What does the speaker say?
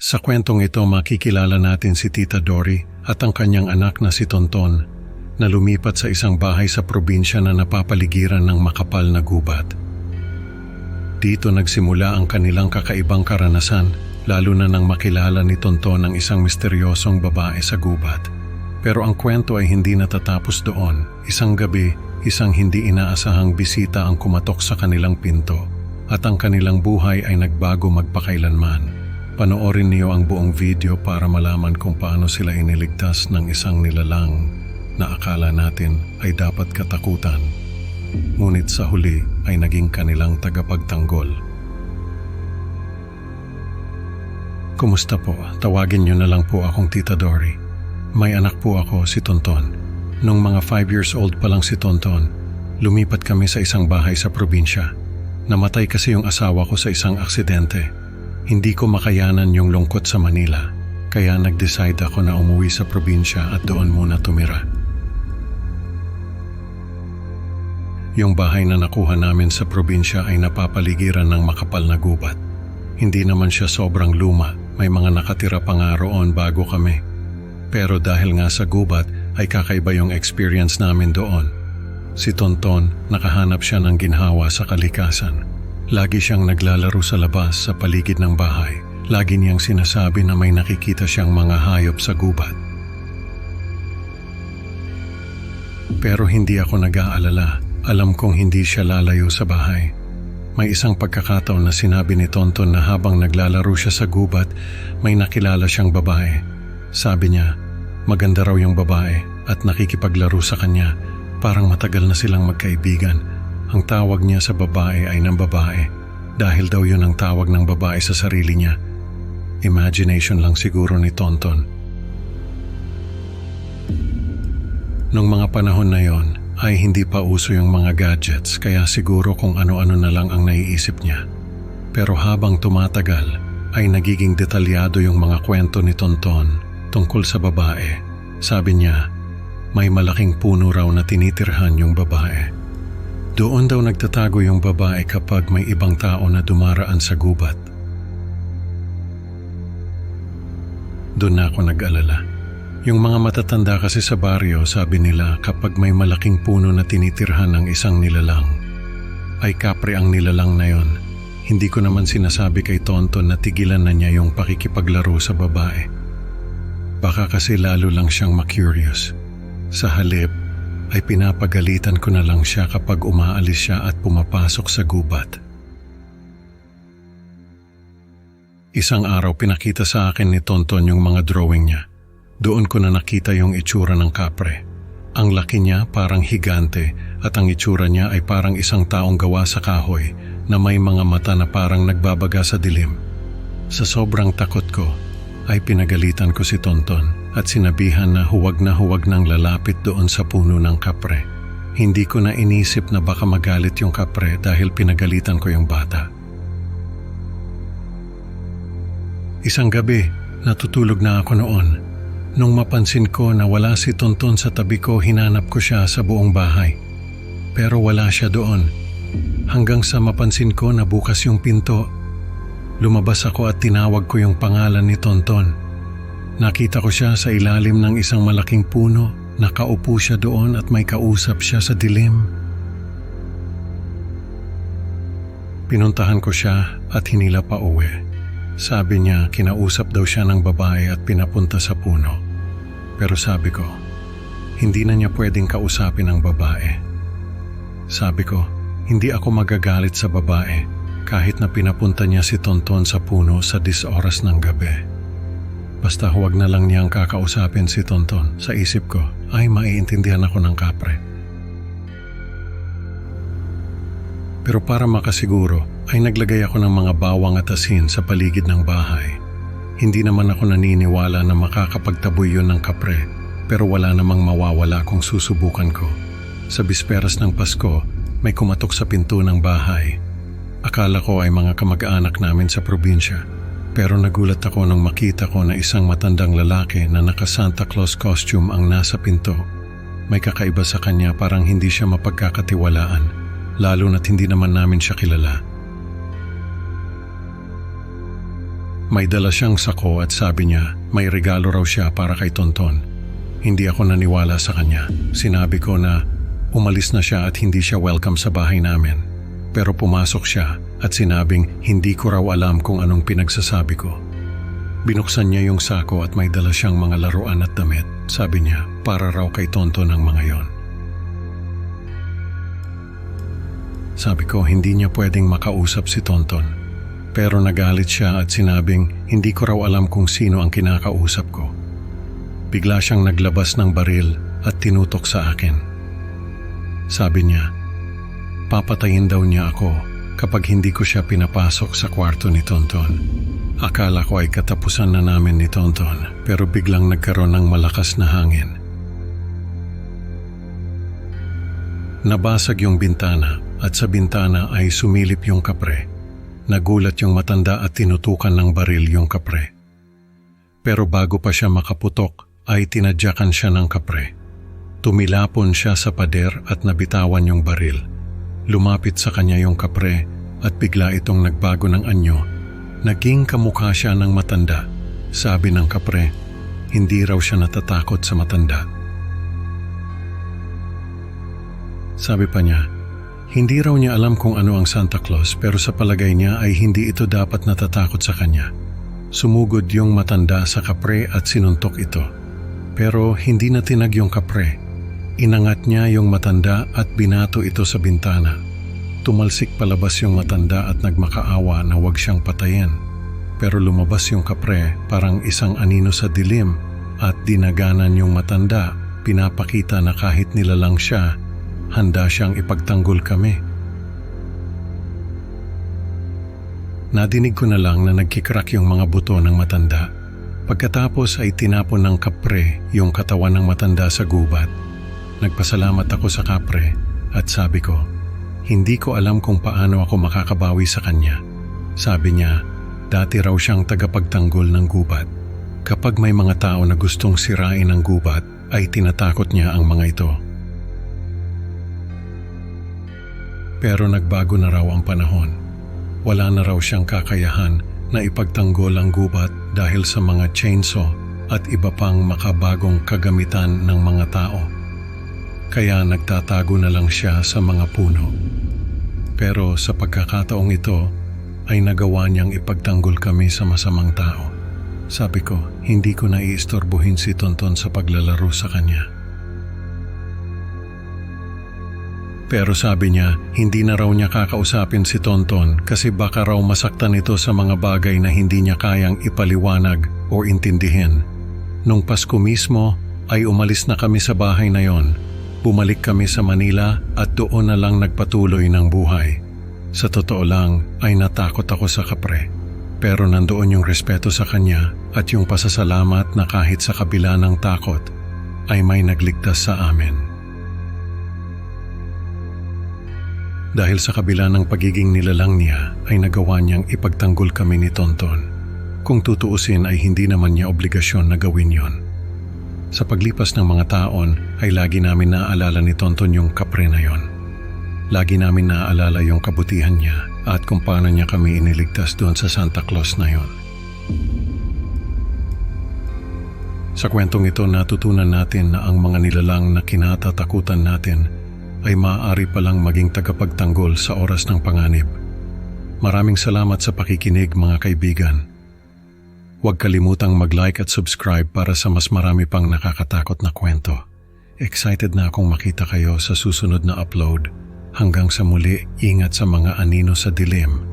Sa kwentong ito makikilala natin si Tita Dory at ang kanyang anak na si Tonton na lumipat sa isang bahay sa probinsya na napapaligiran ng makapal na gubat. Dito nagsimula ang kanilang kakaibang karanasan, lalo na nang makilala ni Tonton ang isang misteryosong babae sa gubat. Pero ang kwento ay hindi natatapos doon. Isang gabi, isang hindi inaasahang bisita ang kumatok sa kanilang pinto at ang kanilang buhay ay nagbago magpakailanman. Panoorin niyo ang buong video para malaman kung paano sila iniligtas ng isang nilalang na akala natin ay dapat katakutan. Ngunit sa huli ay naging kanilang tagapagtanggol. Kumusta po? Tawagin niyo na lang po akong Tita Dory. May anak po ako, si Tonton. Nung mga 5 years old pa lang si Tonton, lumipat kami sa isang bahay sa probinsya. Namatay kasi yung asawa ko sa isang aksidente. Hindi ko makayanan yung lungkot sa Manila, kaya nag-decide ako na umuwi sa probinsya at doon muna tumira. Yung bahay na nakuha namin sa probinsya ay napapaligiran ng makapal na gubat. Hindi naman siya sobrang luma, may mga nakatira pa nga roon bago kami. Pero dahil nga sa gubat ay kakaiba yung experience namin doon. Si Tonton, nakahanap siya ng ginhawa sa kalikasan. Lagi siyang naglalaro sa labas sa paligid ng bahay. Lagi niyang sinasabi na may nakikita siyang mga hayop sa gubat. Pero hindi ako nag-aalala. Alam kong hindi siya lalayo sa bahay. May isang pagkakataon na sinabi ni Tonton na habang naglalaro siya sa gubat, may nakilala siyang babae. Sabi niya, maganda raw yung babae at nakikipaglaro sa kanya. Parang matagal na silang magkaibigan. Ang tawag niya sa babae ay ng babae dahil daw yun ang tawag ng babae sa sarili niya. Imagination lang siguro ni Tonton. Nung mga panahon na yon ay hindi pa uso yung mga gadgets kaya siguro kung ano-ano na lang ang naiisip niya. Pero habang tumatagal ay nagiging detalyado yung mga kwento ni Tonton tungkol sa babae. Sabi niya, may malaking puno raw na tinitirhan yung babae. Doon daw nagtatago yung babae kapag may ibang tao na dumaraan sa gubat. Doon na ako nag-alala. Yung mga matatanda kasi sa baryo, sabi nila kapag may malaking puno na tinitirhan ng isang nilalang, ay kapre ang nilalang na yon. Hindi ko naman sinasabi kay Tonton na tigilan na niya yung pakikipaglaro sa babae. Baka kasi lalo lang siyang ma-curious. Sa halip, ay pinapagalitan ko na lang siya kapag umaalis siya at pumapasok sa gubat. Isang araw pinakita sa akin ni Tonton yung mga drawing niya. Doon ko na nakita yung itsura ng kapre. Ang laki niya parang higante at ang itsura niya ay parang isang taong gawa sa kahoy na may mga mata na parang nagbabaga sa dilim. Sa sobrang takot ko, ay pinagalitan ko si Tonton at sinabihan na huwag nang lalapit doon sa puno ng kapre. Hindi ko na inisip na baka magalit yung kapre dahil pinagalitan ko yung bata. Isang gabi, natutulog na ako noon. Nung mapansin ko na wala si Tonton sa tabi ko, hinanap ko siya sa buong bahay. Pero wala siya doon. Hanggang sa mapansin ko na bukas yung pinto. Lumabas ako at tinawag ko yung pangalan ni Tonton. Nakita ko siya sa ilalim ng isang malaking puno. Nakaupo siya doon at may kausap siya sa dilim. Pinuntahan ko siya at hinila pa uwi. Sabi niya kinausap daw siya ng babae at pinapunta sa puno. Pero sabi ko, hindi na niya pwedeng kausapin ang babae. Sabi ko, hindi ako magagalit sa babae. Kahit na pinapunta niya si Tonton sa puno sa 10 oras ng gabi. Basta huwag na lang niyang kakausapin si Tonton. Sa isip ko, ay maiintindihan ako ng kapre. Pero para makasiguro, ay naglagay ako ng mga bawang at asin sa paligid ng bahay. Hindi naman ako naniniwala na makakapagtaboy yun ng kapre, pero wala namang mawawala kung susubukan ko. Sa bisperas ng Pasko, may kumatok sa pinto ng bahay. Akala ko ay mga kamag-anak namin sa probinsya, pero nagulat ako nung makita ko na isang matandang lalaki na naka-Santa Claus costume ang nasa pinto. May kakaiba sa kanya, parang hindi siya mapagkakatiwalaan, lalo na't hindi naman namin siya kilala. May dala siyang sako at sabi niya may regalo raw siya para kay Tonton. Hindi ako naniwala sa kanya. Sinabi ko na umalis na siya at hindi siya welcome sa bahay namin. Pero pumasok siya at sinabing hindi ko raw alam kung anong pinagsasabi ko. Binuksan niya yung sako at may dala siyang mga laruan at damit. Sabi niya para raw kay Tonton ang mga yon. Sabi ko hindi niya pwedeng makausap si Tonton. Pero nagalit siya at sinabing hindi ko raw alam kung sino ang kinakausap ko. Bigla siyang naglabas ng baril at tinutok sa akin. Sabi niya, papatayin daw niya ako kapag hindi ko siya pinapasok sa kwarto ni Tonton. Akala ko ay katapusan na namin ni Tonton pero biglang nagkaroon ng malakas na hangin. Nabasag yung bintana at sa bintana ay sumilip yung kapre. Nagulat yung matanda at tinutukan ng baril yung kapre. Pero bago pa siya makaputok ay tinadyakan siya ng kapre. Tumilapon siya sa pader at nabitawan yung baril. Lumapit sa kanya yung kapre at bigla itong nagbago ng anyo. Naging kamukha siya ng matanda. Sabi ng kapre, hindi raw siya natatakot sa matanda. Sabi pa niya, hindi raw niya alam kung ano ang Santa Claus pero sa palagay niya ay hindi ito dapat natatakot sa kanya. Sumugod yung matanda sa kapre at sinuntok ito. Pero hindi na tinag yung kapre. Inangat niya yung matanda at binato ito sa bintana. Tumalsik palabas yung matanda at nagmakaawa na huwag siyang patayin. Pero lumabas yung kapre parang isang anino sa dilim at dinaganan yung matanda. Pinapakita na kahit nilalang siya, handa siyang ipagtanggol kami. Nadinig ko na lang na nagkikrak yung mga buto ng matanda. Pagkatapos ay tinapon ng kapre yung katawan ng matanda sa gubat. Nagpasalamat ako sa kapre at sabi ko, hindi ko alam kung paano ako makakabawi sa kanya. Sabi niya, dati raw siyang tagapagtanggol ng gubat. Kapag may mga tao na gustong sirain ang gubat, ay tinatakot niya ang mga ito. Pero nagbago na raw ang panahon. Wala na raw siyang kakayahan na ipagtanggol ang gubat dahil sa mga chainsaw at iba pang makabagong kagamitan ng mga tao. Kaya nagtatago na lang siya sa mga puno. Pero sa pagkakataong ito ay nagawa niyang ipagtanggol kami sa masamang tao. Sabi ko, hindi ko na iistorbohin si Tonton sa paglalaro sa kanya. Pero sabi niya, hindi na raw niya kakausapin si Tonton kasi baka raw masaktan ito sa mga bagay na hindi niya kayang ipaliwanag o intindihin. Nung Pasko mismo ay umalis na kami sa bahay na yon. Bumalik kami sa Manila at doon na lang nagpatuloy ng buhay. Sa totoo lang ay natakot ako sa kapre. Pero nandoon yung respeto sa kanya at yung pasasalamat na kahit sa kabila ng takot ay may nagligtas sa amin. Dahil sa kabila ng pagiging nilalang niya ay nagawa niyang ipagtanggol kami ni Tonton. Kung tutuusin ay hindi naman niya obligasyon na gawin yon. Sa paglipas ng mga taon ay lagi namin naaalala ni Tonton yung kapre na yon. Lagi namin naaalala yung kabutihan niya at kung paano niya kami iniligtas doon sa Santa Claus na yon. Sa kwentong ito natutunan natin na ang mga nilalang na kinatatakutan natin ay maaari palang maging tagapagtanggol sa oras ng panganib. Maraming salamat sa pakikinig mga kaibigan. Huwag kalimutang mag-like at subscribe para sa mas marami pang nakakatakot na kwento. Excited na akong makita kayo sa susunod na upload. Hanggang sa muli, ingat sa mga anino sa dilim